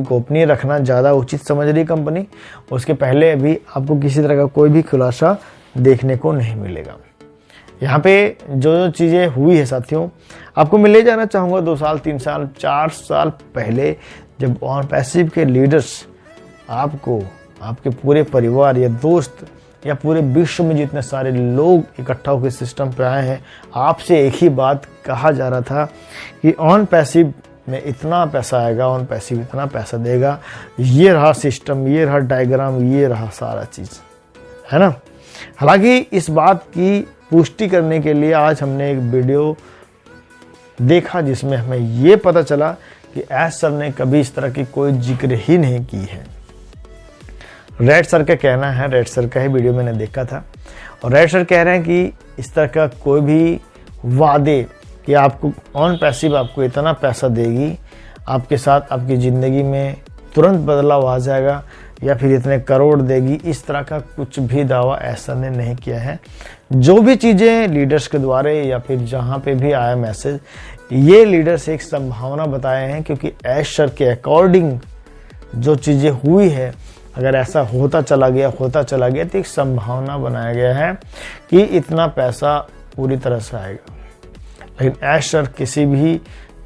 गोपनीय रखना ज़्यादा उचित समझ रही कंपनी। उसके पहले अभी आपको किसी तरह का कोई भी खुलासा देखने को नहीं मिलेगा। यहाँ पे जो जो चीज़ें हुई है साथियों, आपको मैं ले जाना चाहूँगा 2 साल 3 साल 4 साल पहले, जब ऑन पैसिव के लीडर्स आपको, आपके पूरे परिवार या दोस्त या पूरे विश्व में जितने सारे लोग इकट्ठा होकर सिस्टम पे आए हैं, आपसे एक ही बात कहा जा रहा था कि ऑन पैसिव में इतना पैसा आएगा, ऑन पैसिव इतना पैसा देगा। ये रहा सिस्टम, ये रहा डायग्राम, ये रहा सारा चीज़, है ना। हालांकि इस बात की पुष्टि करने के लिए आज हमने एक वीडियो देखा जिसमें हमें ये पता चला कि एस सर ने कभी इस तरह की कोई जिक्र ही नहीं की है। रेड सर का कहना है, रेड सर का ही वीडियो मैंने देखा था, और रेड सर कह रहे हैं कि इस तरह का कोई भी वादे कि आपको ऑन पैसिव आपको इतना पैसा देगी, आपके साथ आपकी ज़िंदगी में तुरंत बदलाव आ जाएगा, या फिर इतने करोड़ देगी, इस तरह का कुछ भी दावा ऐसा ने नहीं किया है। जो भी चीज़ें लीडर्स के द्वारा या फिर जहाँ पे भी आया मैसेज, ये लीडर्स एक संभावना बताए हैं, क्योंकि एस सर के अकॉर्डिंग जो चीज़ें हुई है, अगर ऐसा होता चला गया तो एक संभावना बनाया गया है कि इतना पैसा पूरी तरह से आएगा। लेकिन एस सर किसी भी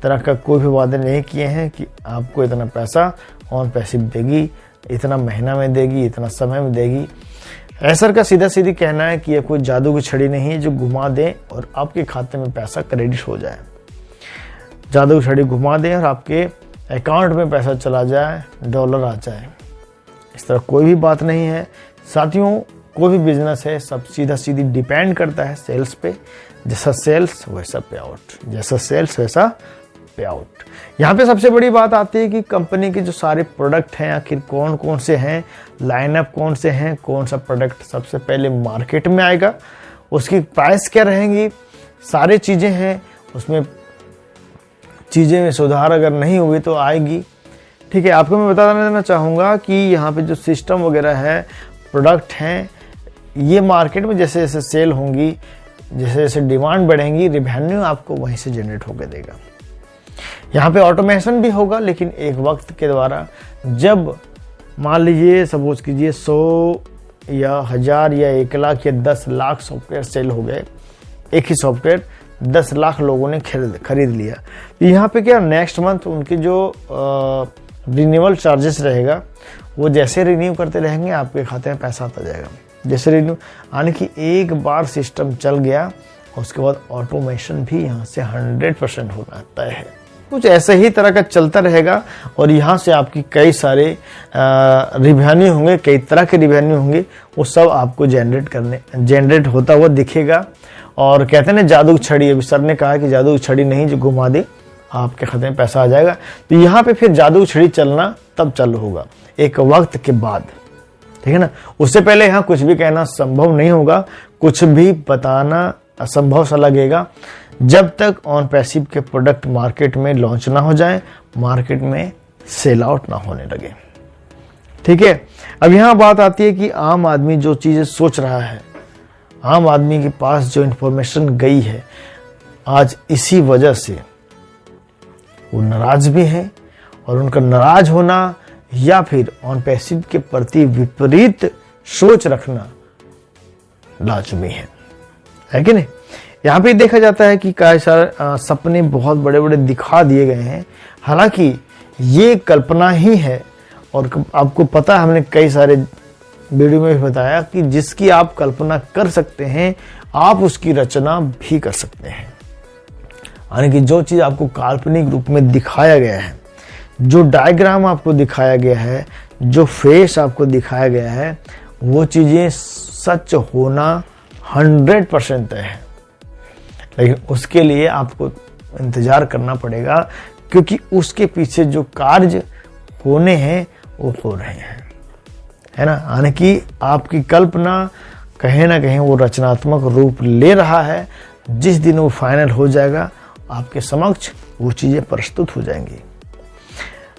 तरह का कोई भी वादे नहीं किए हैं कि आपको इतना पैसा ऑन पैसिव देगी, इतना महीना में देगी, इतना समय में देगी। एस सर का सीधा सीधी कहना है कि यह कोई जादू की छड़ी नहीं है जो घुमा दे और आपके खाते में पैसा क्रेडिट हो जाए। जादू की छड़ी घुमा दे और आपके अकाउंट में पैसा चला जाए, डॉलर आ जाए, इस तरह कोई भी बात नहीं है साथियों। कोई भी बिजनेस है, सब सीधा सीधी डिपेंड करता है सेल्स पे। जैसा सेल्स वैसा पे आउट, जैसा सेल्स वैसा पे आउट। यहाँ पे सबसे बड़ी बात आती है कि कंपनी के जो सारे प्रोडक्ट हैं आखिर कौन कौन से हैं, लाइनअप कौन से हैं, कौन सा प्रोडक्ट सबसे पहले मार्केट में आएगा, उसकी प्राइस क्या रहेंगी, सारी चीज़ें हैं। उसमें चीज़ें में सुधार अगर नहीं हुई तो आएगी। ठीक है, आपको मैं बता देना चाहूँगा कि यहाँ पे जो सिस्टम वगैरह है, प्रोडक्ट हैं, ये मार्केट में जैसे जैसे सेल होंगी, जैसे जैसे डिमांड बढ़ेंगी, रिवेन्यू आपको वहीं से जनरेट होकर देगा। यहाँ पे ऑटोमेशन भी होगा, लेकिन एक वक्त के द्वारा, जब मान लीजिए सपोज कीजिए 100 या 1000 या 1 लाख या 10 लाख सॉफ्टवेयर सेल हो गए, एक ही सॉफ्टवेयर 10 लाख लोगों ने खरीद लिया, तो यहाँ पे क्या नेक्स्ट मंथ उनकी जो रिन्यूअल चार्जेस रहेगा, वो जैसे रिन्यू करते रहेंगे आपके खाते में पैसा आता जाएगा। जैसे रिन्यू यानी कि एक बार सिस्टम चल गया, उसके बाद ऑटोमेशन भी यहाँ से 100% होना तय है। कुछ ऐसे ही तरह का चलता रहेगा और यहाँ से आपकी कई सारे रिवेन्यू होंगे, कई तरह के रिवेन्यू होंगे, वो सब आपको जनरेट होता हुआ दिखेगा। और कहते हैं ना जादू की छड़ी, अभी सर ने कहा कि जादू की छड़ी नहीं जो घुमा दे आपके खाते में पैसा आ जाएगा, तो यहाँ पे फिर जादू की छड़ी चलना तब चालू होगा एक वक्त के बाद, ठीक है ना। उससे पहले यहाँ कुछ भी कहना संभव नहीं होगा, कुछ भी बताना असंभव सा लगेगा जब तक ऑन पैसिव के प्रोडक्ट मार्केट में लॉन्च ना हो जाए, मार्केट में सेल आउट ना होने लगे। ठीक है, अब यहाँ बात आती है कि आम आदमी जो चीजें सोच रहा है, आम आदमी के पास जो इंफॉर्मेशन गई है, आज इसी वजह से वो नाराज भी हैं, और उनका नाराज होना या फिर ऑन पैसिव के प्रति विपरीत सोच रखना लाजमी है कि नहीं। यहाँ पे देखा जाता है कि कई सारे सपने बहुत बड़े बड़े दिखा दिए गए हैं, हालांकि ये कल्पना ही है। और आपको पता है, हमने कई सारे वीडियो में भी बताया कि जिसकी आप कल्पना कर सकते हैं, आप उसकी रचना भी कर सकते हैं। यानी कि जो चीज़ आपको काल्पनिक रूप में दिखाया गया है, जो डायग्राम आपको दिखाया गया है, जो फेस आपको दिखाया गया है, वो चीज़ें सच होना 100% तय है। लेकिन उसके लिए आपको इंतजार करना पड़ेगा, क्योंकि उसके पीछे जो कार्य होने हैं वो हो रहे हैं, है ना। यानी कि आपकी कल्पना कहीं ना कहीं वो रचनात्मक रूप ले रहा है। जिस दिन वो फाइनल हो जाएगा, आपके समक्ष वो चीज़ें प्रस्तुत हो जाएंगी।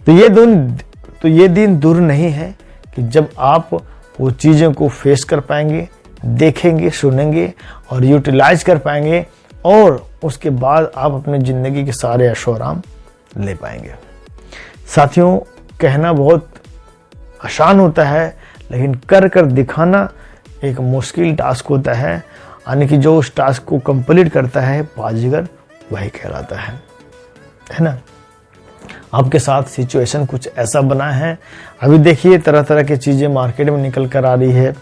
तो ये दिन दूर नहीं है कि जब आप वो चीज़ों को फेस कर पाएंगे, देखेंगे, सुनेंगे और यूटिलाइज कर पाएंगे, और उसके बाद आप अपनी ज़िंदगी के सारे ऐशो आराम ले पाएंगे। साथियों, कहना बहुत आसान होता है, लेकिन कर कर दिखाना एक मुश्किल टास्क होता है। यानी कि जो उस टास्क को कंप्लीट करता है बाजीगर वही कहलाता है ना। आपके साथ सिचुएशन कुछ ऐसा बना है। अभी देखिए तरह तरह की चीज़ें मार्केट में निकल कर आ रही है,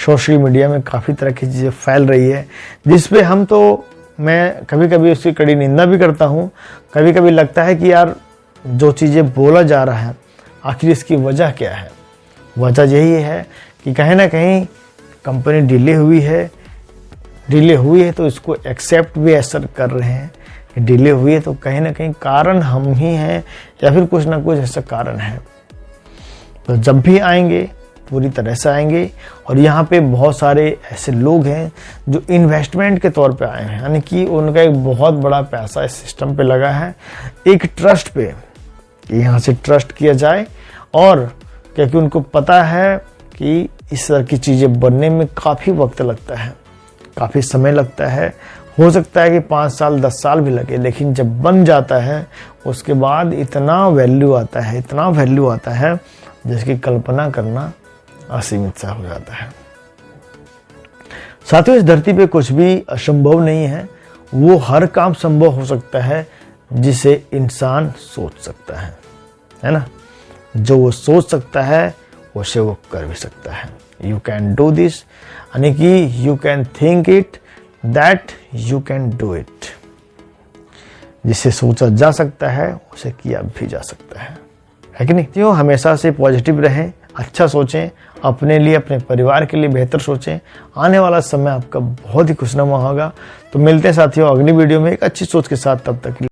सोशल मीडिया में काफ़ी तरह की चीज़ें फैल रही है, जिस पे मैं कभी कभी उसकी कड़ी निंदा भी करता हूँ। कभी कभी लगता है कि यार जो चीज़ें बोला जा रहा है आखिर इसकी वजह क्या है। वजह यही है कि कहीं ना कहीं कंपनी डिले हुई है तो इसको एक्सेप्ट भी ऐसा कर रहे हैं कि डिले हुई है तो कहीं ना कहीं कारण हम ही हैं या फिर कुछ ना कुछ ऐसा कारण है। तो जब भी आएंगे पूरी तरह से आएंगे। और यहाँ पे बहुत सारे ऐसे लोग हैं जो इन्वेस्टमेंट के तौर पे आए हैं, यानी कि उनका एक बहुत बड़ा पैसा इस सिस्टम पे लगा है, एक ट्रस्ट पे, यहाँ से ट्रस्ट किया जाए। और क्योंकि उनको पता है कि इस तरह की चीज़ें बनने में काफ़ी वक्त लगता है, काफ़ी समय लगता है, हो सकता है कि 5 साल 10 साल भी लगे, लेकिन जब बन जाता है उसके बाद इतना वैल्यू आता है जिसकी कल्पना करना असीमित सा हो जाता है। साथियों, इस धरती पे कुछ भी असंभव नहीं है, वो हर काम संभव हो सकता है जिसे इंसान सोच सकता है ना। जो वो सोच सकता है उसे वो कर भी सकता है। यू कैन डू दिस, यानी कि you can think it that you can do it. जिसे सोचा जा सकता है उसे किया भी जा सकता है कि नहीं। तो हमेशा से पॉजिटिव रहें, अच्छा सोचें, अपने लिए अपने परिवार के लिए बेहतर सोचें। आने वाला समय आपका बहुत ही खुशनुमा होगा। तो मिलते हैं साथियों अगली वीडियो में एक अच्छी सोच के साथ। तब तक